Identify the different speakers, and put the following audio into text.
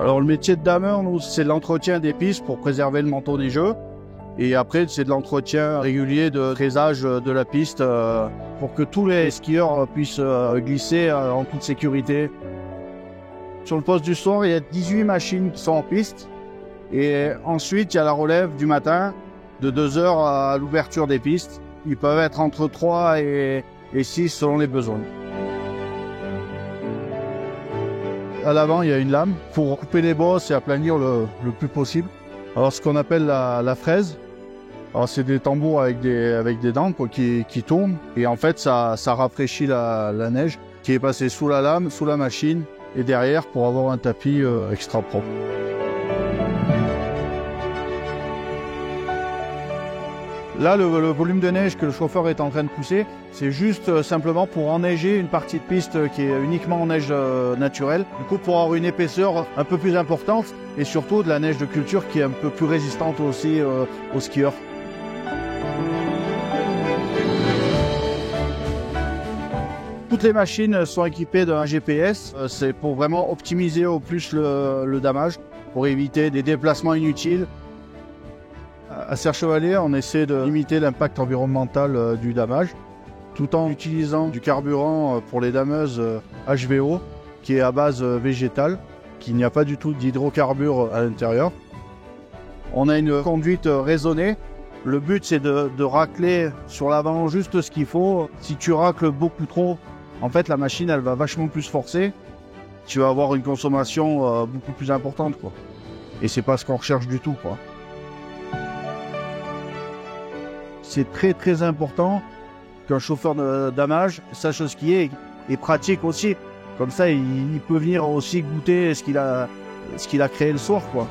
Speaker 1: Alors le métier de dameur, nous, c'est l'entretien des pistes pour préserver le manteau neigeux. Et après, c'est de l'entretien régulier de fraisage de la piste pour que tous les skieurs puissent glisser en toute sécurité. Sur le poste du soir, il y a 18 machines qui sont en piste. Et ensuite, il y a la relève du matin de 2 heures à l'ouverture des pistes. Ils peuvent être entre 3 et 6 selon les besoins. À l'avant, il y a une lame pour couper les bosses et aplanir le plus possible. Alors, ce qu'on appelle la fraise, alors c'est des tambours avec des dents quoi, qui tournent. Et en fait, ça rafraîchit la neige qui est passée sous la lame, sous la machine et derrière pour avoir un tapis extra propre. Là, le volume de neige que le chauffeur est en train de pousser, c'est juste simplement pour enneiger une partie de piste qui est uniquement en neige naturelle. Du coup, pour avoir une épaisseur un peu plus importante et surtout de la neige de culture qui est un peu plus résistante aussi aux skieurs. Toutes les machines sont équipées d'un GPS. C'est pour vraiment optimiser au plus le damage, pour éviter des déplacements inutiles. À Serre-Chevalier, on essaie de limiter l'impact environnemental du damage, tout en utilisant du carburant pour les dameuses HVO, qui est à base végétale, qu'il n'y a pas du tout d'hydrocarbures à l'intérieur. On a une conduite raisonnée. Le but, c'est de racler sur l'avant juste ce qu'il faut. Si tu racles beaucoup trop, en fait, la machine, elle va vachement plus forcer. Tu vas avoir une consommation beaucoup plus importante, quoi. Et c'est pas ce qu'on recherche du tout, quoi. C'est très très important qu'un chauffeur de damage sache skier et pratique aussi. Comme ça, il peut venir aussi goûter ce qu'il a créé le soir, quoi.